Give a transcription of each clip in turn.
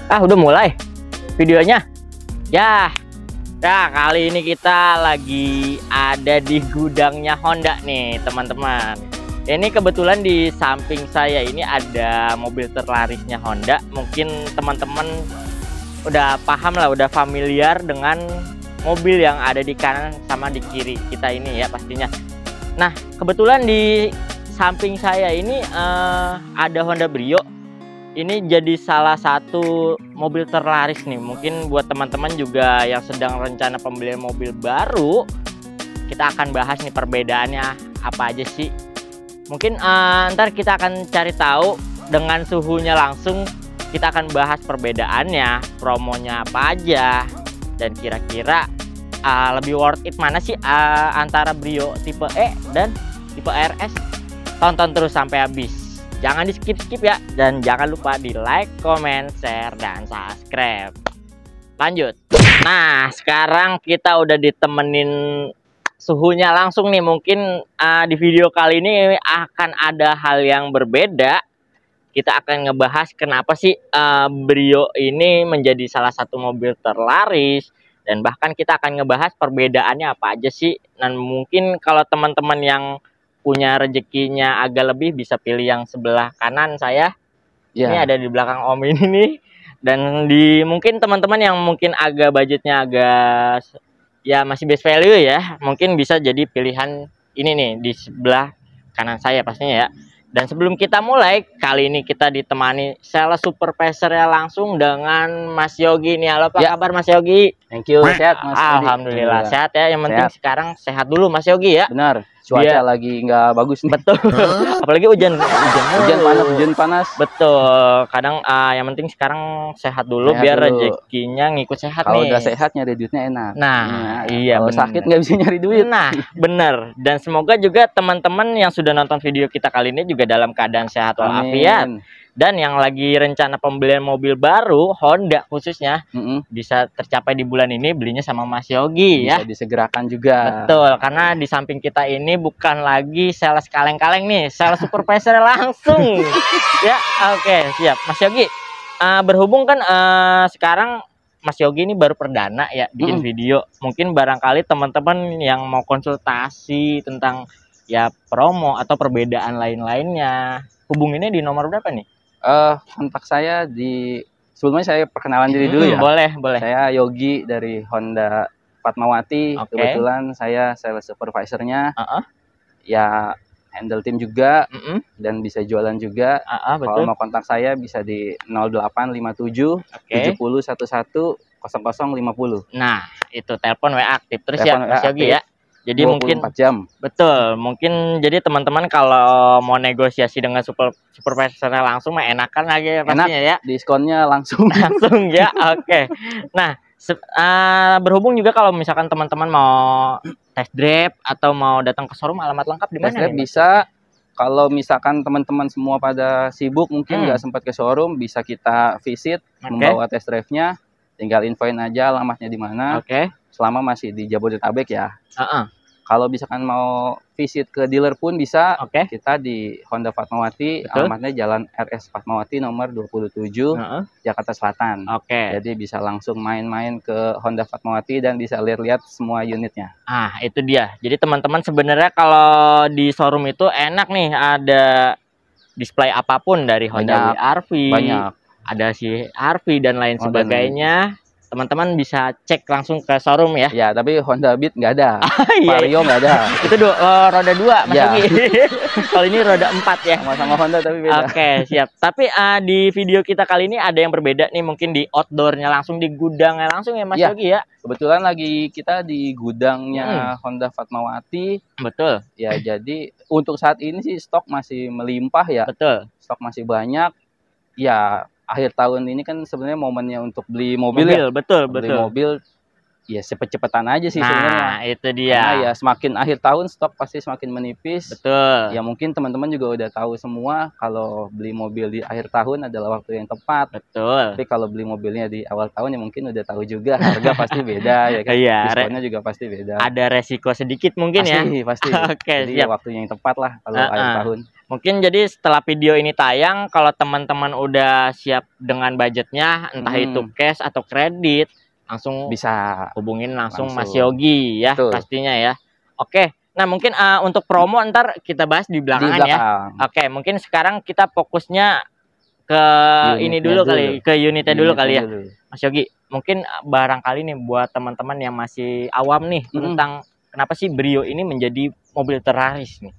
Ah, udah mulai videonya. Ya. Nah, kali ini kita lagi ada di gudangnya Honda nih, teman-teman. Ini kebetulan di samping saya ini ada mobil terlarisnya Honda. Mungkin teman-teman udah paham lah, udah familiar dengan mobil yang ada di kanan sama di kiri kita ini ya pastinya. Nah, kebetulan di samping saya ini ada Honda Brio. Ini jadi salah satu mobil terlaris nih. Mungkin buat teman-teman juga yang sedang rencana pembelian mobil baru, kita akan bahas nih perbedaannya apa aja sih. Mungkin ntar kita akan cari tahu dengan suhunya langsung. Kita akan bahas perbedaannya, promonya apa aja, dan kira-kira lebih worth it mana sih antara Brio tipe E dan tipe RS. Tonton terus sampai habis. Jangan di skip-skip ya, dan jangan lupa di like, comment, share, dan subscribe. Lanjut. Nah, sekarang kita udah ditemenin suhunya langsung nih. Mungkin di video kali ini akan ada hal yang berbeda. Kita akan ngebahas kenapa sih Brio ini menjadi salah satu mobil terlaris. Dan bahkan kita akan ngebahas perbedaannya apa aja sih. Dan mungkin kalau teman-teman yang punya rezekinya agak lebih bisa pilih yang sebelah kanan saya. Ini ada di belakang Om ini nih. Dan di mungkin teman-teman yang mungkin agak budgetnya agak ya masih best value ya, mungkin bisa jadi pilihan ini nih di sebelah kanan saya pastinya ya. Dan sebelum kita mulai, kali ini kita ditemani sales supervisor ya langsung dengan Mas Yogi nih. Halo, apa kabar Mas Yogi? Thank you, sehat Mas. Alhamdulillah sehat ya. Yang penting sekarang sehat dulu Mas Yogi ya. Benar. Cuaca lagi nggak bagus nih. Betul. Apalagi hujan panas. Betul. Kadang yang penting sekarang sehat dulu biar rezekinya ngikut sehat. Kalau nih. udah sehat nyari duitnya enak. Nah iya. Kalau sakit nggak bisa nyari duit. Nah bener. Dan semoga juga teman-teman yang sudah nonton video kita kali ini juga dalam keadaan sehat walafiat. Dan yang lagi rencana pembelian mobil baru Honda khususnya bisa tercapai di bulan ini, belinya sama Mas Yogi ya. Bisa disegerakan juga. Betul, karena di samping kita ini bukan lagi sales kaleng-kaleng nih, sales supervisor langsung. Ya, oke, siap. Mas Yogi, berhubung kan sekarang Mas Yogi ini baru perdana ya bikin video. Mungkin barangkali teman-teman yang mau konsultasi tentang ya promo atau perbedaan lain-lainnya, hubunginnya di nomor berapa nih? Kontak saya sebelumnya saya perkenalan diri dulu ya. Boleh. Saya Yogi dari Honda Fatmawati. Kebetulan saya sales supervisornya. Ya handle tim juga dan bisa jualan juga. Kalau mau kontak saya bisa di 0857 70 11 0050. Nah, itu telepon WA aktif terus ya Mas Yogi ya. Jadi mungkin 24 jam. Betul, mungkin jadi teman-teman kalau mau negosiasi dengan supervisornya langsung mah enakan lagi ya pastinya ya. Diskonnya langsung. Langsung ya. Oke. Nah, berhubung juga kalau misalkan teman-teman mau test drive atau mau datang ke showroom, alamat lengkap di mana? Test drive bisa. Kalau misalkan teman-teman semua pada sibuk mungkin nggak sempat ke showroom, bisa kita visit membawa test drive-nya. Tinggal infoin aja alamatnya di mana. Selama masih di Jabodetabek ya. Kalau misalkan mau visit ke dealer pun bisa. Kita di Honda Fatmawati. Alamatnya Jalan RS Fatmawati nomor 27 Jakarta Selatan. Jadi bisa langsung main-main ke Honda Fatmawati dan bisa lihat-lihat semua unitnya. Itu dia. Jadi teman-teman sebenarnya kalau di showroom itu enak nih, ada display apapun dari Honda HR-V. Ada si HR-V dan lain sebagainya. Teman-teman bisa cek langsung ke showroom ya. Ya, tapi Honda Beat nggak ada. Vario nggak ada. Itu roda 2 Mas Yogi. Kalau ini roda 4 ya. Sama-sama Honda tapi beda. Oke, siap. Tapi di video kita kali ini ada yang berbeda nih, mungkin di outdoornya langsung, di gudangnya langsung ya Mas Yogi ya. Kebetulan lagi kita di gudangnya Honda Fatmawati. Betul. Ya, jadi untuk saat ini sih stok masih melimpah ya. Betul. Stok masih banyak. Ya, akhir tahun ini kan sebenarnya momennya untuk beli mobil ya. Betul. Beli mobil ya cepet-cepetan aja sih Nah, sebenarnya. itu dia. Karena ya semakin akhir tahun stok pasti semakin menipis. Betul. Ya mungkin teman-teman juga udah tahu semua kalau beli mobil di akhir tahun adalah waktu yang tepat. Betul. Tapi kalau beli mobilnya di awal tahun ya mungkin udah tahu juga harga pasti beda ya kan. Iya, diskonnya juga pasti beda. Ada resiko sedikit mungkin pasti, ya. Pasti. Oke, jadi siap. ya waktunya yang tepat lah kalau akhir tahun. Mungkin jadi setelah video ini tayang, kalau teman-teman udah siap dengan budgetnya, entah itu cash atau kredit, langsung bisa hubungin langsung Mas Yogi ya. Betul. Pastinya ya. Oke, nah mungkin untuk promo ntar kita bahas di belakangan ya. Oke, mungkin sekarang kita fokusnya ke ini dulu kali, ke unitnya dulu kali ya. Mas Yogi, mungkin barangkali nih buat teman-teman yang masih awam nih tentang kenapa sih Brio ini menjadi mobil terlaris nih.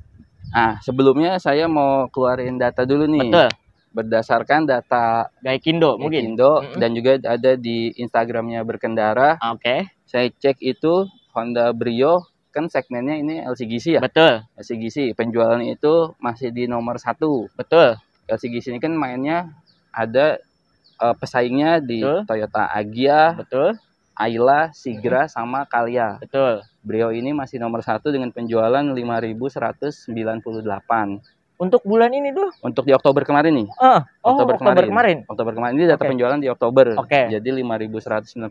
Nah, sebelumnya saya mau keluarin data dulu nih. Betul. Berdasarkan data Gaikindo mungkin. Gaikindo dan juga ada di Instagramnya Berkendara. Oke. Saya cek itu Honda Brio kan segmennya ini LCGC ya. Betul. LCGC penjualannya itu masih di nomor 1. Betul. LCGC ini kan mainnya ada pesaingnya di Toyota Agya. Betul. Ayla, Sigra, sama Calya. Betul. Brio ini masih nomor 1 dengan penjualan 5.198. Untuk bulan ini tuh? Untuk di Oktober kemarin nih. Oktober kemarin. Oktober kemarin ini data penjualan di Oktober. Jadi 5.198.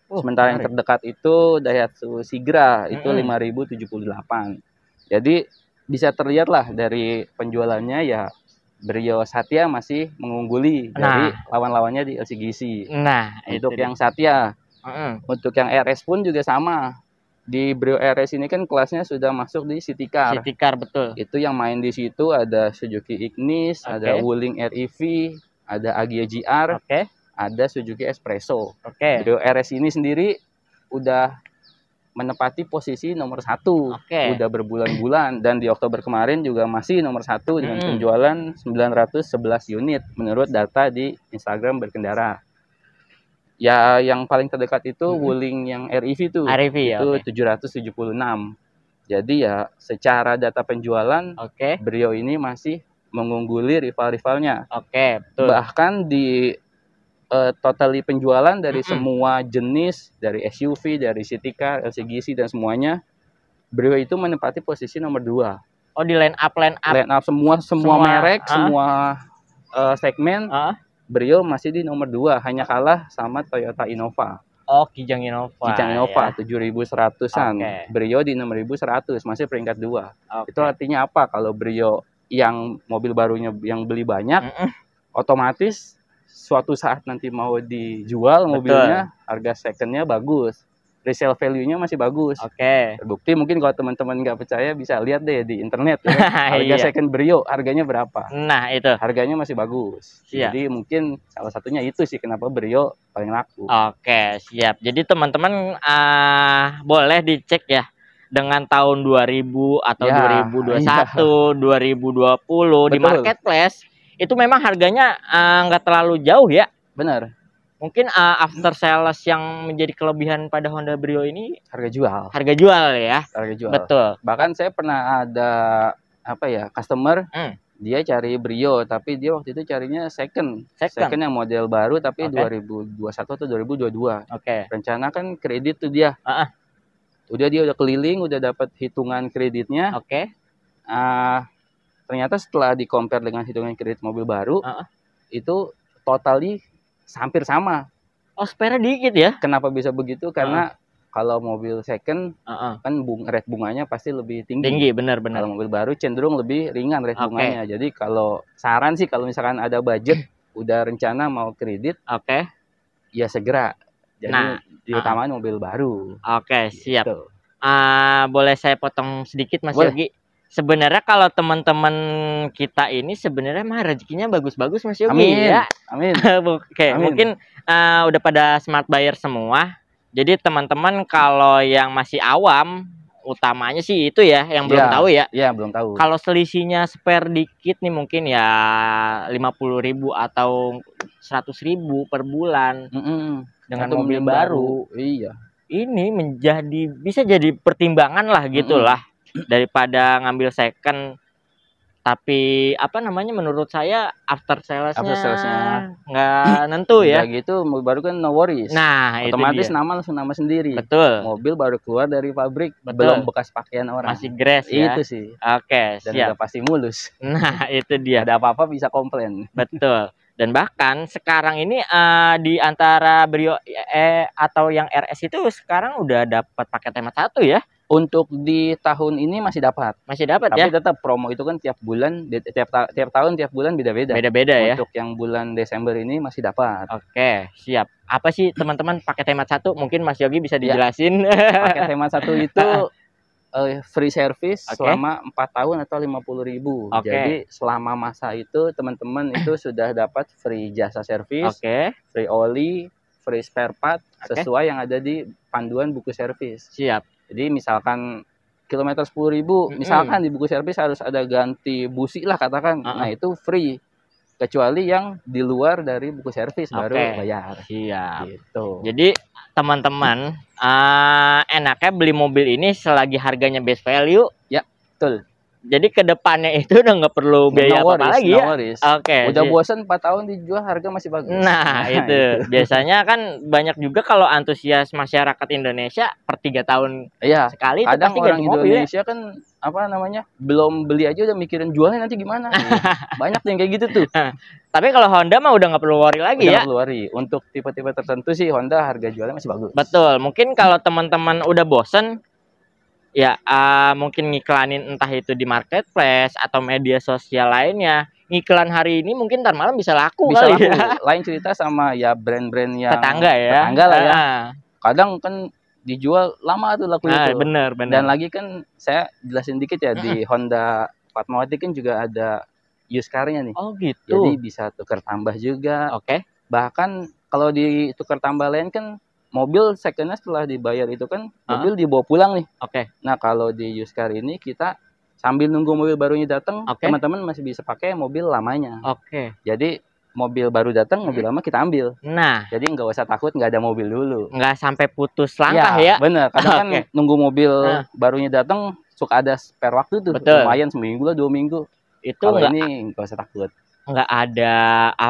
Sementara yang terdekat itu Daihatsu Sigra itu 5.078. Jadi bisa terlihat lah dari penjualannya ya Brio Satya masih mengungguli dari lawan-lawannya di LCGC. Nah, untuk yang Satya. Untuk yang RS pun juga sama. Di Brio RS ini kan kelasnya sudah masuk di City Car. City Car, betul. Itu yang main di situ ada Suzuki Ignis, ada Wuling REV, ada Agya GR, ada Suzuki Espresso. Brio RS ini sendiri udah menempati posisi nomor 1. Udah berbulan-bulan dan di Oktober kemarin juga masih nomor 1 dengan penjualan 911 unit menurut data di Instagram Berkendara. Ya yang paling terdekat itu Wuling yang REV tuh. Itu 776. Jadi ya secara data penjualan Brio ini masih mengungguli rival-rivalnya. Betul. Bahkan di totali penjualan dari semua jenis, dari SUV, dari City Car, LCGC dan semuanya, Brio itu menempati posisi nomor 2. Di line up semua merek, semua segmen. Brio masih di nomor 2, hanya kalah sama Toyota Innova. Kijang Innova. Kijang Innova 7.100-an. Brio di 6.100, masih peringkat 2. Itu artinya apa? Kalau Brio yang mobil barunya yang beli banyak, otomatis suatu saat nanti mau dijual mobilnya, harga secondnya bagus. Resale value-nya masih bagus. Terbukti mungkin kalau teman-teman nggak percaya bisa lihat deh di internet ya. Harga second Brio harganya berapa. Nah itu. Harganya masih bagus. Jadi mungkin salah satunya itu sih kenapa Brio paling laku. Siap. Jadi teman-teman boleh dicek ya. Dengan tahun 2000 atau 2021, 2020 di marketplace. Itu memang harganya nggak terlalu jauh ya. Benar. Mungkin after sales yang menjadi kelebihan pada Honda Brio ini harga jual. Harga jual ya. Harga jual. Betul. Bahkan saya pernah ada customer dia cari Brio tapi dia waktu itu carinya second yang model baru tapi 2021 atau 2022. Rencana kan kredit tuh dia. Dia udah keliling, udah dapat hitungan kreditnya. Ternyata setelah di-compare dengan hitungan kredit mobil baru, itu totally hampir sama. Spare dikit ya? Kenapa bisa begitu? Karena kalau mobil second kan rate bunganya pasti lebih tinggi. Tinggi, benar. Kalau mobil baru cenderung lebih ringan rate bunganya. Jadi kalau saran sih kalau misalkan ada budget, udah rencana mau kredit, ya segera. Jadi diutamain mobil baru. Siap. Boleh saya potong sedikit Mas Yogi? Sebenarnya kalau teman-teman kita ini sebenarnya mah rezekinya bagus-bagus Mas Yogi. Amin. Mungkin udah pada smart buyer semua. Jadi teman-teman kalau yang masih awam, utamanya sih itu ya yang belum tahu ya. Iya, belum tahu. Kalau selisihnya spare dikit nih mungkin ya 50.000 atau 100.000 per bulan dengan mobil baru. Iya. Ini bisa jadi pertimbangan lah gitulah. Daripada ngambil second Tapi apa namanya, menurut saya after salesnya nggak nentu ya. Udah gitu baru kan no worries. Nah, otomatis itu dia. nama langsung nama sendiri. Betul. Mobil baru keluar dari pabrik, belum bekas pakaian orang. Masih grass ya. Itu sih. Oke, dan siap. udah pasti mulus. Nah, itu dia. Ada apa-apa bisa komplain. Betul. Dan bahkan sekarang ini di antara Brio atau yang RS itu sekarang udah dapat paket hemat 1 ya. Untuk di tahun ini masih dapat. Masih dapat ya. Tapi tetap promo itu kan tiap bulan, tiap tahun, tiap bulan beda-beda. Beda-beda ya. Untuk yang bulan Desember ini masih dapat. Oke, siap. Apa sih teman-teman paket hemat 1? Mungkin Mas Yogi bisa dijelasin. Paket hemat 1 itu free service selama 4 tahun atau 50.000. Jadi selama masa itu teman-teman itu sudah dapat free jasa servis, free oli, free spare part sesuai yang ada di panduan buku servis. Siap. Jadi misalkan kilometer 10.000, misalkan di buku servis harus ada ganti busi lah katakan. Nah itu free. Kecuali yang di luar dari buku servis baru bayar. Siap. Gitu. Jadi teman-teman enaknya beli mobil ini selagi harganya best value. Ya, betul. Jadi kedepannya itu udah nggak perlu biaya apa lagi ya. Udah bosan 4 tahun dijual harga masih bagus. Nah itu biasanya kan banyak juga kalau antusias masyarakat Indonesia per 3 tahun sekali. Kadang itu orang Indonesia kan apa namanya belum beli aja udah mikirin jualnya nanti gimana. Banyak yang kayak gitu tuh. Tapi kalau Honda mah udah nggak perlu worry lagi ya. Nggak perlu worry. Untuk tipe-tipe tertentu sih Honda harga jualnya masih bagus. Betul. Mungkin kalau teman-teman udah bosen ya mungkin ngiklanin entah itu di marketplace atau media sosial lainnya. Ngiklan hari ini mungkin ntar malam bisa laku bisa kali laku. Ya. Lain cerita sama ya brand-brand yang tetangga lah ya. Kadang kan dijual lama tuh laku itu. Bener. Dan lagi kan saya jelasin dikit ya di Honda Fatmawati kan juga ada used car-nya nih. Oh gitu. Jadi bisa tukar tambah juga. Bahkan kalau di tukar tambah lain kan mobil secondnya setelah dibayar itu kan mobil dibawa pulang nih. Nah kalau di used car ini kita sambil nunggu mobil barunya datang, teman-teman masih bisa pakai mobil lamanya. Jadi mobil baru datang, mobil lama kita ambil. Nah, jadi nggak usah takut nggak ada mobil dulu. Nggak sampai putus langkah ya. Bener. Kadang kan nunggu mobil barunya datang suka ada spare waktu tuh. Lumayan seminggu lah 2 minggu. Itu kalau ini nggak usah takut. Nggak ada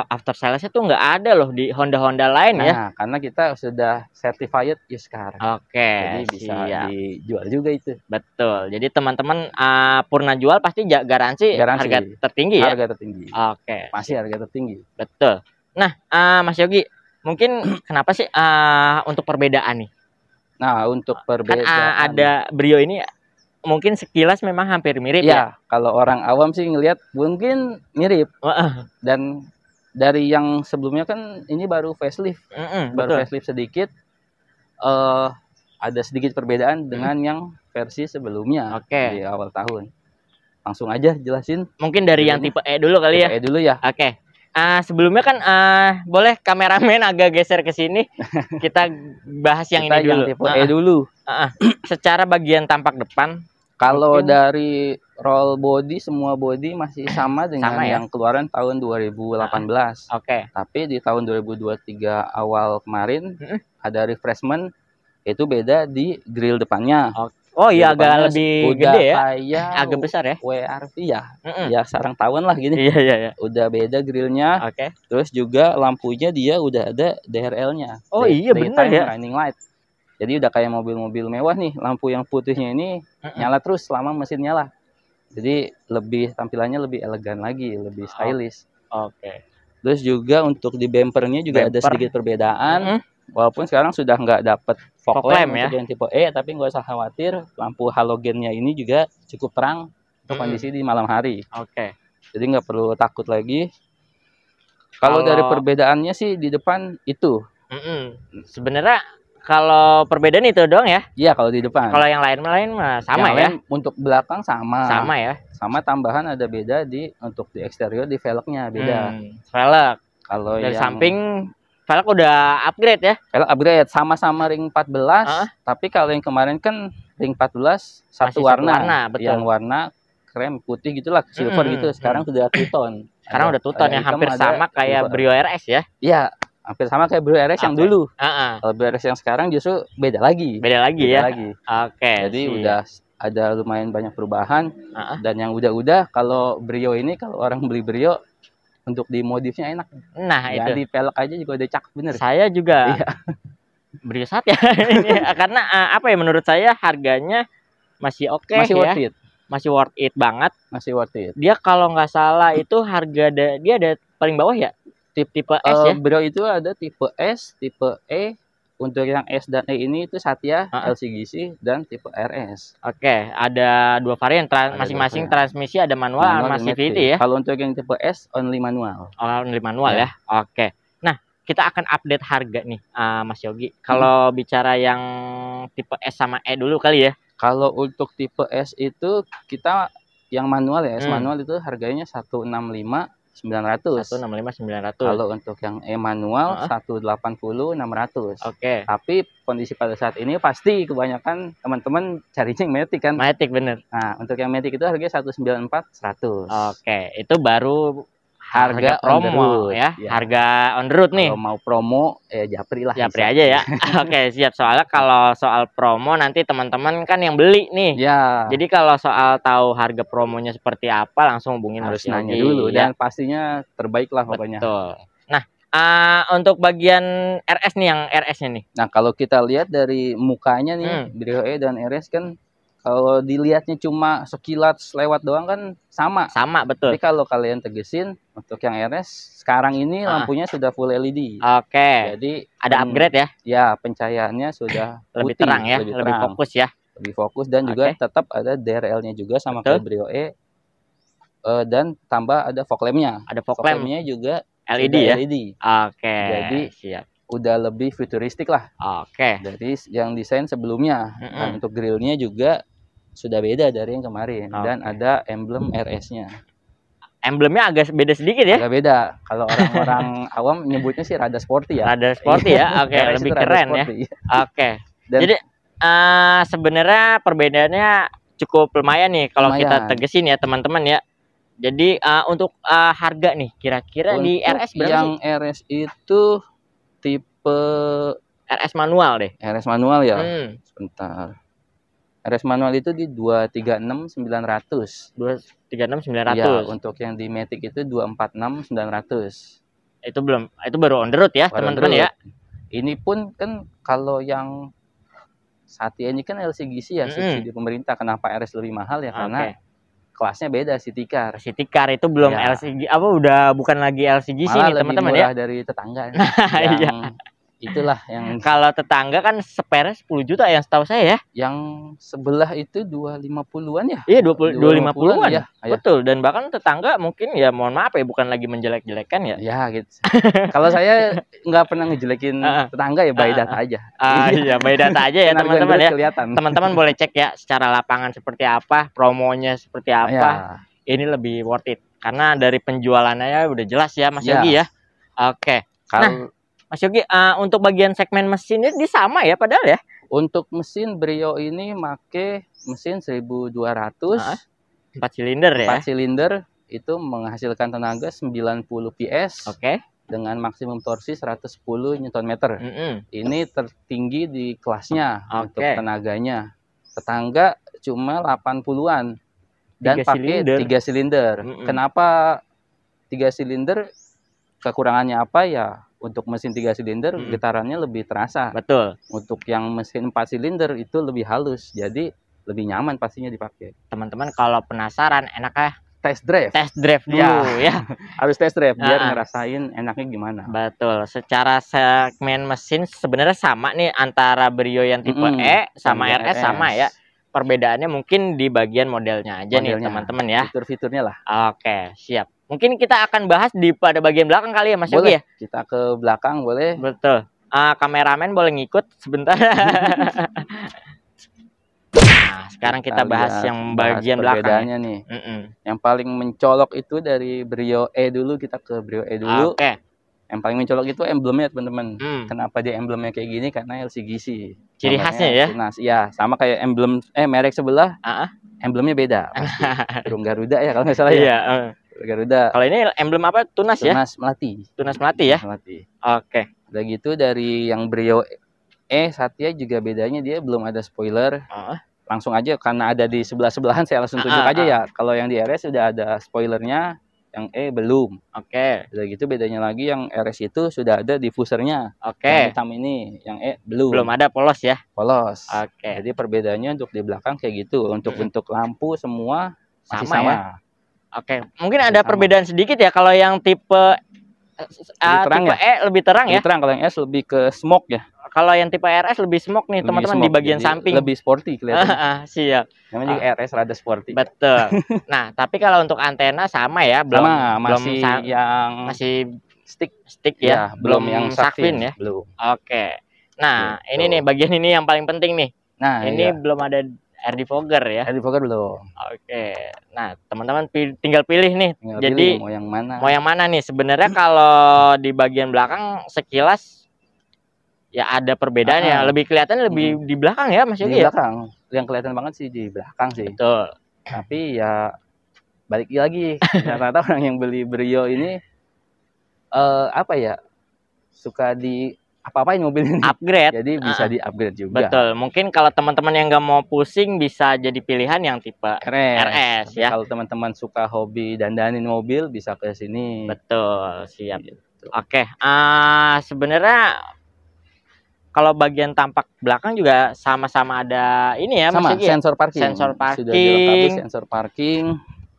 after sales-nya tuh nggak ada loh di Honda lain ya. Karena kita sudah certified used car. Jadi bisa dijual juga itu. Betul. Jadi teman-teman purna jual pasti garansi harga tertinggi ya. Harga tertinggi. Masih harga tertinggi. Betul. Nah, Mas Yogi, mungkin kenapa sih untuk perbedaan nih? Nah, untuk perbedaan kan ada Brio ini mungkin sekilas memang hampir mirip ya. Kalau orang awam sih ngelihat mungkin mirip. Dan dari yang sebelumnya kan ini baru facelift. Baru facelift sedikit. Ada sedikit perbedaan dengan yang versi sebelumnya di awal tahun. Langsung aja jelasin. Mungkin dari yang tipe E dulu kali ya. E dulu ya. Sebelumnya kan boleh kameramen agak geser ke sini. Kita bahas yang ini dulu. Yang tipe E dulu. Secara bagian tampak depan. Kalau dari roll body, semua body masih sama dengan yang keluaran tahun 2018. Tapi di tahun 2023 awal kemarin ada refreshment, itu beda di grill depannya. Oh iya, agak lebih gede ya. Kayak agak besar ya. WRV ya. Ya sarang tawon lah gini. Iya. Udah beda grillnya. Terus juga lampunya dia udah ada DRL-nya. Oh iya benar ya. Running light. Jadi udah kayak mobil-mobil mewah nih, lampu yang putihnya ini nyala terus selama mesin nyala. Jadi tampilannya lebih elegan lagi, lebih stylish. Terus juga untuk di bumpernya juga ada sedikit perbedaan. Walaupun sekarang sudah nggak dapet fog lamp ya. Yang tipe E, tapi nggak usah khawatir, lampu halogennya ini juga cukup terang untuk kondisi di malam hari. Jadi nggak perlu takut lagi. Kalau dari perbedaannya sih di depan itu. Sebenarnya kalau perbedaan itu doang ya? Iya, kalau di depan. Kalau yang lain mah sama ya? Untuk belakang sama. Sama ya? Sama tambahan ada beda untuk di eksterior, di velgnya beda. Velg. Kalau dari samping velg udah upgrade ya? Velg upgrade, sama-sama ring 14. Tapi kalau yang kemarin kan ring 14 satu warna. Betul. Yang warna krem putih gitulah, silver gitu. Sekarang sudah two-tone. Sekarang udah two-tone yang hampir sama kayak Brio RS ya? Iya. Hampir sama kayak Brio RS yang dulu. Kalau Brio RS yang sekarang justru beda lagi. Beda lagi ya. Jadi udah ada lumayan banyak perubahan. Dan yang udah kalau Brio ini, kalau orang beli Brio untuk dimodifnya enak. Nah, ya, itu di pelek aja juga udah cakep bener. Saya juga Brio 1 ya ini, karena apa ya, menurut saya harganya masih oke, masih worth ya. it. Masih worth it banget. Masih worth it. Dia kalau nggak salah itu harga dia ada paling bawah ya? Tipe S ya? Brio itu ada tipe S, tipe E. Untuk yang S dan E ini itu Satya, LCGC, dan tipe RS. Oke, ada 2 varian. Masing-masing transmisi ada manual sama CVT ya? Kalau untuk yang tipe S, only manual. Only manual ya? Oke. Nah, kita akan update harga nih, Mas Yogi. Kalau bicara yang tipe S sama E dulu kali ya? Kalau untuk tipe S itu kita yang manual ya, S manual itu harganya 165.900. 165.900. Kalau untuk yang E manual 180.600. Oke. Tapi kondisi pada saat ini pasti kebanyakan teman-teman carinya yang Matic kan? Matic bener. Nah, untuk yang Matic itu harganya 194.100. Oke, itu baru harga promo ya, harga on the road nih. Kalau mau promo japri lah. Japri aja ya. Oke, siap. Soalnya kalau soal promo nanti teman-teman kan yang beli nih. Ya. Jadi kalau soal tahu harga promonya seperti apa langsung hubungin harus nanya dulu dan pastinya terbaik lah pokoknya. Betul. Nah, untuk bagian RS nih, yang RS-nya nih. Nah, kalau kita lihat dari mukanya nih, Brio E dan RS kan kalau dilihatnya cuma sekilat lewat doang kan sama. Sama, betul. Tapi kalau kalian tegesin untuk yang RS sekarang ini lampunya sudah full LED. Oke. Jadi ada upgrade ya? Ya, pencahayaannya sudah lebih terang ya, lebih fokus ya. Lebih fokus dan juga tetap ada DRL-nya juga sama kayak Brio E. Dan tambah ada fog lamp-nya. Ada fog lamp-nya juga LED ya. LED. Oke. Jadi siap. Udah lebih futuristik lah. Oke. Dari yang desain sebelumnya. Dan untuk grillnya juga sudah beda dari yang kemarin. Dan ada emblem RS-nya. Emblemnya agak beda sedikit ya? Agak beda. Kalau orang-orang awam nyebutnya sih rada sporty ya. Rada sporty ya? Oke, lebih keren ya. Oke. Jadi sebenarnya perbedaannya cukup lumayan nih kalau kita tegesin ya teman-teman ya. Jadi untuk harga nih kira-kira di RS berapa yang sih? RS itu tipe RS manual deh. RS manual ya. Sebentar. RS manual itu di 236.900. 236.900. Ya, untuk yang di Matic itu 246.900. Itu baru on the road ya, teman-teman ya. Ini pun kan kalau yang Satya ini kan LCGC ya, subsidi pemerintah. Kenapa RS lebih mahal ya? Karena kelasnya beda, City Car. City Car itu belum LCG, udah bukan lagi LCGC nih teman-teman ya. Malah dari tetangga. Iya. Itulah yang kalau tetangga kan spare 10 juta yang setahu saya ya. Yang sebelah itu 250-an ya? Iya, 250-an ya. Betul, dan bahkan tetangga mungkin ya mohon maaf ya bukan lagi menjelek-jelekan ya. Ya gitu. Kalau saya nggak pernah ngejelekin tetangga ya, by data aja. Iya, by data aja ya teman-teman ya. Teman-teman boleh cek ya secara lapangan seperti apa, promonya seperti apa. Ini lebih worth it karena dari penjualannya ya udah jelas ya Mas Yogi ya. Oke. Nah, Mas Yogi, untuk bagian segmen mesin ini sama ya padahal ya? Untuk mesin Brio ini make mesin 1200. 4 silinder ya? 4 silinder itu menghasilkan tenaga 90 PS. Oke. Dengan maksimum torsi 110 Nm. Ini tertinggi di kelasnya untuk tenaganya. Tetangga cuma 80-an. Dan pakai 3 silinder. Kenapa 3 silinder? Kekurangannya apa ya? Untuk mesin 3 silinder getarannya lebih terasa. Betul. Untuk yang mesin 4 silinder itu lebih halus. Jadi lebih nyaman pastinya dipakai. Teman-teman kalau penasaran enaknya test drive. Test drive dulu ya. Harus test drive biar ngerasain enaknya gimana. Betul. Secara segmen mesin sebenarnya sama nih antara Brio yang tipe E sama RS sama ya. Perbedaannya mungkin di bagian modelnya aja nih teman-teman ya. Fitur-fiturnya lah. Oke, siap. Mungkin kita akan bahas pada bagian belakang kali ya Mas Yogi ya? Kita ke belakang boleh. Betul. Kameramen boleh ngikut sebentar. Nah, sekarang kita bahas yang bagian belakang nih. Yang paling mencolok itu dari Brio E dulu, kita ke Brio E dulu. Oke. Yang paling mencolok itu emblemnya teman-teman. Kenapa dia emblemnya kayak gini? Karena LCGC. Ciri khasnya ya? Iya, sama kayak emblem merek sebelah. Emblemnya beda. Burung Garuda ya kalau nggak salah ya. Iya. Garuda. Kalau ini emblem apa? Tunas ya? Tunas Melati. Tunas Melati ya? Melati. Oke. Udah gitu dari yang Brio E Satya juga bedanya dia belum ada spoiler. langsung aja karena ada di sebelah-sebelahan saya langsung tunjuk aja ya. Kalau yang di RS sudah ada spoilernya, yang E belum. Oke. Udah gitu bedanya lagi yang RS itu sudah ada diffusernya. Oke. Yang hitam ini, yang E belum. Belum ada polos ya? Polos. Oke. Jadi perbedaannya untuk di belakang kayak gitu. Untuk bentuk lampu semua masih sama. Ya? Oke. Mungkin ada perbedaan sedikit ya kalau yang tipe tipe E lebih terang ya? Lebih terang, kalau yang S lebih ke smoke ya. Kalau yang tipe RS lebih smoke nih teman-teman di bagian samping. Lebih sporty kelihatan. Siap. Namanya juga RS rada sporty. Betul. Nah, tapi kalau untuk antena sama ya, masih stick ya, belum yang Sharkfin ya. Belum. Oke. Nah, ini nih bagian ini yang paling penting nih. Nah, ini belum ada air defogger ya. Air defogger belum. Oke. Nah, teman-teman tinggal pilih nih. Jadi mau yang mana? Mau yang mana nih? Sebenarnya kalau di bagian belakang sekilas ya ada perbedaan ya, lebih kelihatan lebih di belakang ya Mas Yogi. Di belakang, yang kelihatan banget sih di belakang sih. Betul. Tapi ya balik lagi, ternyata orang yang beli Brio ini apa ya, suka di apa-apain mobil ini. Upgrade. Jadi bisa di upgrade juga. Betul. Mungkin kalau teman-teman yang nggak mau pusing bisa jadi pilihan yang tipe RS ya. Kalau teman-teman suka hobi dandanin mobil bisa ke sini. Betul, siap. Gitu. Oke. Sebenarnya kalau bagian tampak belakang juga sama-sama ada ini ya, sama sensor parking. Sensor parking. Sudah dilengkapi sensor parking.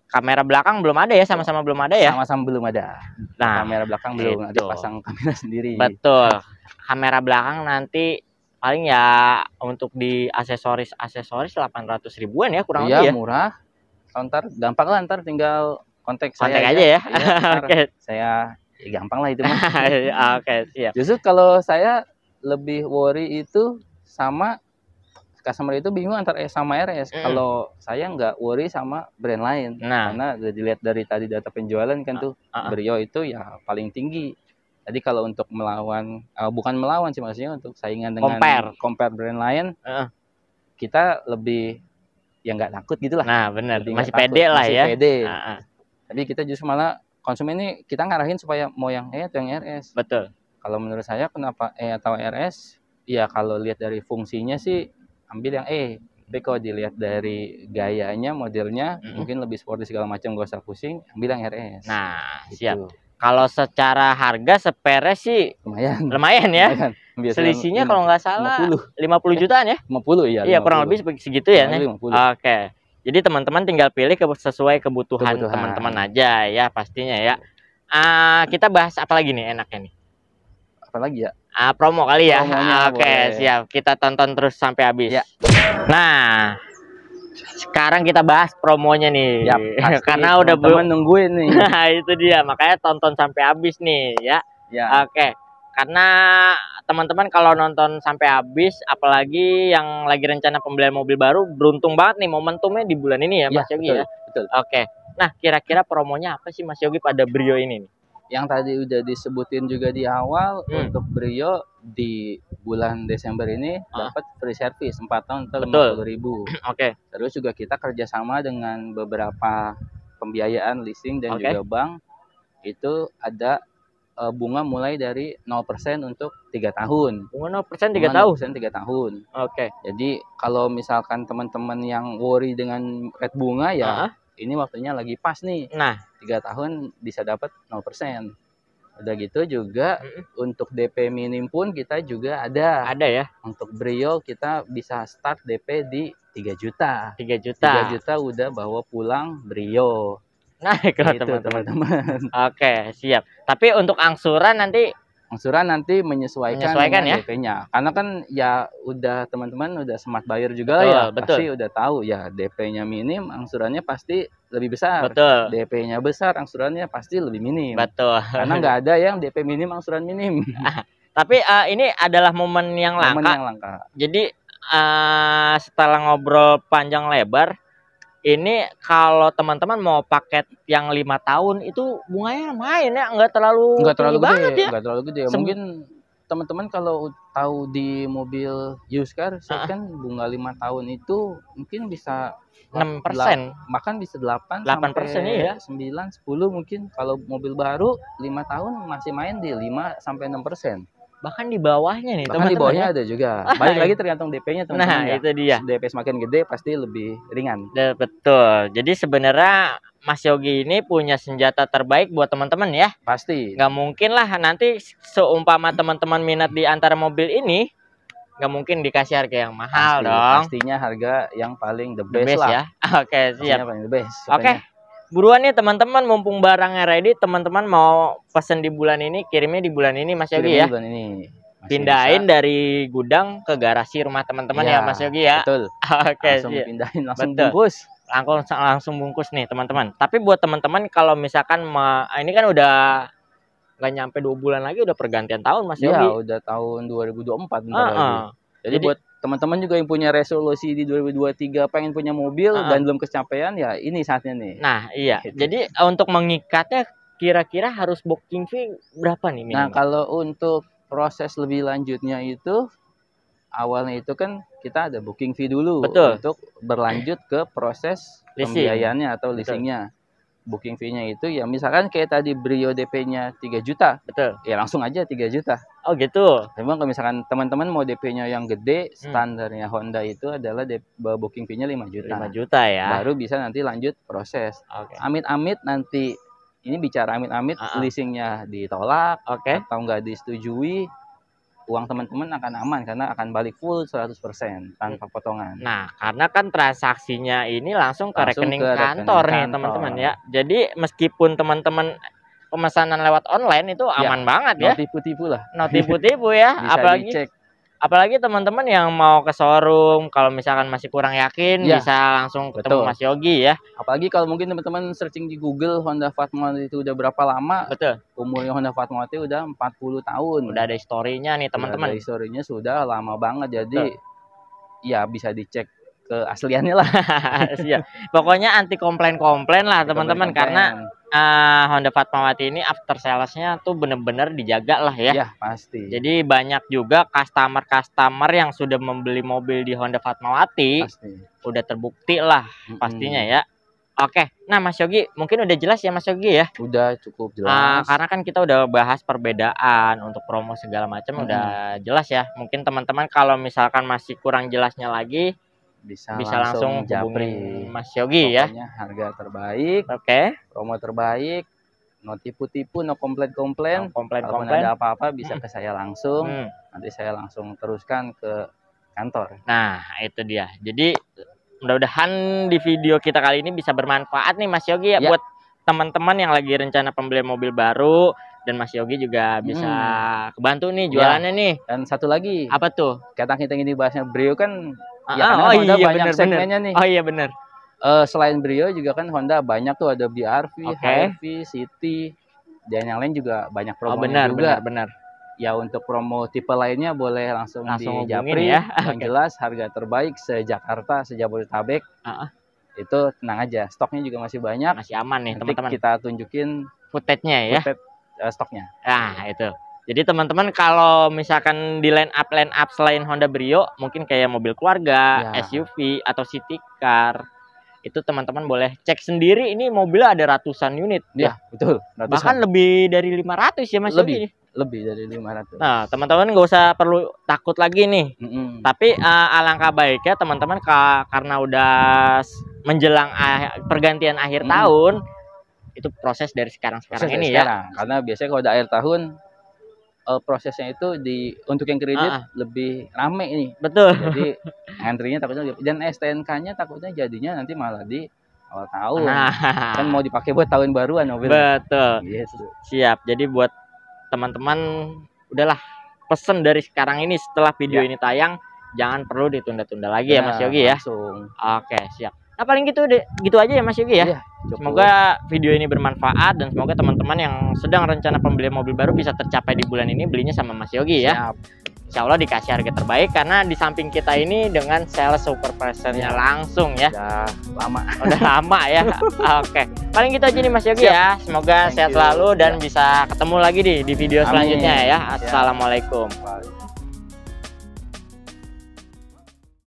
Kamera belakang belum ada ya, sama-sama belum ada ya? Sama-sama belum ada. Nah, kamera belakang belum ada, pasang kamera sendiri. Betul. Kamera belakang nanti paling ya untuk di aksesoris 800 ribuan ya kurang lebih ya. Iya, murah. Ntar gampang lah, ntar tinggal kontak saya aja ya. Oke. Saya gampang lah itu mah. Oke, siap. Justru kalau saya lebih worry itu sama customer itu bingung antara S sama RS. Kalau saya nggak worry sama brand lain. Karena udah dilihat dari tadi data penjualan kan tuh Brio itu ya paling tinggi. Jadi kalau untuk melawan, bukan melawan sih maksudnya, untuk saingan dengan compare brand lain, kita lebih ya nggak takut gitu lah. Nah benar, masih pede lah ya. Masih pede. Tapi kita justru malah konsumen ini kita ngarahin supaya mau yang E atau yang RS. Betul. Kalau menurut saya kenapa E atau RS? Ya kalau lihat dari fungsinya sih ambil yang E. Tapi kalau dilihat dari gayanya, modelnya mungkin lebih sporty segala macam, gak usah pusing, ambil yang RS. Nah, gitu. Siap. Kalau secara harga spare sih lumayan ya. Selisihnya kalau nggak salah 50 jutaan ya? 50 ya. Iya, kurang lebih segitu ya. Oke. Jadi teman-teman tinggal pilih sesuai kebutuhan teman-teman aja ya pastinya ya. Kita bahas apa lagi nih enaknya nih? Apalagi ya? Promo kali ya. Oke, siap. Kita tonton terus sampai habis. Ya. Nah, sekarang kita bahas promonya nih. Ya, karena udah teman nungguin nih. Nah, itu dia. Makanya tonton sampai habis nih ya. Oke. Karena teman-teman kalau nonton sampai habis, apalagi yang lagi rencana pembelian mobil baru, beruntung banget nih momentumnya di bulan ini ya, Mas Yogi ya. Betul. Oke. Nah, kira-kira promonya apa sih Mas Yogi pada Brio ini nih? Yang tadi udah disebutin juga di awal, untuk Brio di bulan Desember ini dapat free service 4 tahun atau 50.000. Oke. Terus juga kita kerjasama dengan beberapa pembiayaan leasing dan juga bank. Itu ada bunga mulai dari 0% untuk 3 tahun. Bunga 0% 3 tahun? 0% 3 tahun. Oke. Jadi kalau misalkan teman-teman yang worry dengan rate bunga ya, ini waktunya lagi pas nih. Nah, 3 tahun bisa dapat 0%. Udah gitu juga untuk DP minim pun kita juga ada. Ada ya. Untuk Brio kita bisa start DP di 3 juta. 3 juta. 3 juta udah bawa pulang Brio. Nah, itu teman-teman. Oke, siap. Tapi untuk angsuran nanti menyesuaikan ya DP-nya. Karena kan ya udah teman-teman udah smart buyer juga ya. Pasti udah tahu ya DP-nya minim, angsurannya pasti lebih besar. Betul. DP-nya besar, angsurannya pasti lebih minim. Betul. Karena nggak ada yang DP minim, angsuran minim. Tapi ini adalah momen yang langka. Jadi setelah ngobrol panjang lebar, ini kalau teman-teman mau paket yang 5 tahun itu bunganya main ya, nggak terlalu gede. Nggak terlalu gede. Mungkin teman-teman kalau tahu di mobil used car, kan bunga 5 tahun itu mungkin bisa 6%, bahkan bisa 8% ya. 9, 10 mungkin. Kalau mobil baru 5 tahun masih main di 5 sampai 6%. bahkan di bawahnya nih teman-teman. Di bawahnya ya. ada juga. Balik lagi tergantung DP-nya teman-teman. Nah, itu dia. DP semakin gede pasti lebih ringan. Betul. Jadi sebenarnya Mas Yogi ini punya senjata terbaik buat teman-teman ya. Pasti. Nggak mungkin lah nanti seumpama teman-teman minat di antara mobil ini, nggak mungkin dikasih harga yang mahal dong. Pastinya harga yang paling the best lah. Ya. Oke, siap. Paling the best. Oke. Buruan nih teman-teman, mumpung barangnya ready, teman-teman mau pesen di bulan ini, kirimnya di bulan ini Mas Yogi ya. Bulan ini. Pindahin dari gudang ke garasi rumah teman-teman ya Mas Yogi ya. Betul. Oke, langsung pindahin, langsung bungkus. Langsung bungkus nih teman-teman. Tapi buat teman-teman kalau misalkan ini kan udah nggak nyampe 2 bulan lagi udah pergantian tahun Mas Yogi. Iya, udah tahun 2024 bentar lagi. Jadi buat teman-teman juga yang punya resolusi di 2023 pengen punya mobil dan belum kecapean, ya ini saatnya nih. Nah, iya. Gitu. Jadi untuk mengikatnya kira-kira harus booking fee berapa nih minimal? Nah, kalau untuk proses lebih lanjutnya itu awalnya itu kan kita ada booking fee dulu. Betul. Untuk berlanjut ke proses pembiayaannya atau leasingnya. Booking fee-nya itu ya misalkan kayak tadi Brio DP-nya 3 juta. Betul. Ya langsung aja 3 juta. Oh gitu. Memang kalau misalkan teman-teman mau DP-nya yang gede, standarnya Honda itu adalah booking fee-nya 5 juta. 5 juta ya. Baru bisa nanti lanjut proses. Amit-amit nanti, ini bicara amit-amit, leasingnya ditolak atau nggak disetujui, uang teman-teman akan aman karena akan balik full 100% tanpa potongan. Nah, karena kan transaksinya ini langsung ke rekening kantor nih teman-teman ya. Jadi meskipun teman-teman pemesanan lewat online itu aman banget ya. No tipu-tipu lah. No tipu-tipu ya. Apalagi teman-teman yang mau ke showroom, kalau misalkan masih kurang yakin bisa langsung ketemu Mas Yogi ya. Apalagi kalau mungkin teman-teman searching di Google Honda Fatmawati itu udah berapa lama? Betul. Umurnya Honda Fatmawati udah 40 tahun. Udah ada historinya nih teman-teman. Ada historinya sudah lama banget, jadi ya bisa dicek keasliannya lah. Pokoknya anti komplain-komplain lah teman-teman, karena Honda Fatmawati ini after salesnya tuh bener-bener dijaga lah ya. Iya pasti. Jadi banyak juga customer yang sudah membeli mobil di Honda Fatmawati udah terbukti lah pastinya ya. Oke, nah Mas Yogi mungkin udah jelas ya Mas Yogi ya. Udah cukup jelas. Karena kan kita udah bahas perbedaan untuk promo segala macam udah jelas ya. Mungkin teman-teman kalau misalkan masih kurang jelasnya lagi bisa langsung hubungi Mas Yogi ya. Pokoknya harga terbaik. Promo terbaik. No tipu-tipu, no komplain-komplain. Kalau ada apa-apa bisa ke saya langsung. Nanti saya langsung teruskan ke kantor. Nah, itu dia. Jadi mudah-mudahan di video kita kali ini bisa bermanfaat nih Mas Yogi ya, buat teman-teman yang lagi rencana pembelian mobil baru, dan Mas Yogi juga bisa kebantu nih jualannya nih. Dan satu lagi. Apa tuh? Kata kita ini bahasnya Brio kan Honda banyak segmennya nih. Oh iya bener. Selain Brio juga kan Honda banyak tuh, ada BRV, HRV, City, dan yang lain juga banyak promonya juga. Benar. Ya untuk promo tipe lainnya boleh langsung di Japri ya. Yang jelas harga terbaik se-Jakarta, se-Jabodetabek. Itu tenang aja, stoknya juga masih banyak. Masih aman nih teman-teman. Kita tunjukin footage-nya ya. Stoknya. Nah itu. Jadi teman-teman kalau misalkan di line up selain Honda Brio, mungkin kayak mobil keluarga, SUV atau city car, itu teman-teman boleh cek sendiri. Ini mobilnya ada ratusan unit. Ya betul. Bahkan lebih dari 500 ya Mas Yogi. Lebih dari 500. Nah teman-teman nggak usah perlu takut lagi nih. Tapi alangkah baiknya teman-teman karena udah menjelang pergantian akhir tahun, itu proses dari sekarang ini ya. Karena biasanya kalau udah akhir tahun prosesnya itu untuk yang kredit lebih rame ini. Betul. Jadi antrinya takutnya, dan STNK-nya takutnya jadinya nanti malah di awal tahun. Kan mau dipakai buat tahun baruan mobil. Betul. Siap. Jadi buat teman-teman udahlah pesen dari sekarang ini, setelah video ini tayang, jangan perlu ditunda-tunda lagi ya Mas Yogi ya. Langsung. Oke, siap. Nah paling gitu aja ya Mas Yogi ya. Semoga video ini bermanfaat dan semoga teman-teman yang sedang rencana pembelian mobil baru bisa tercapai di bulan ini, belinya sama Mas Yogi ya. Insya Allah dikasih harga terbaik, karena di samping kita ini dengan sales supervisornya langsung ya. Udah lama ya. Oke, paling gitu aja nih Mas Yogi ya. Semoga sehat selalu dan bisa ketemu lagi di video selanjutnya ya. Assalamualaikum.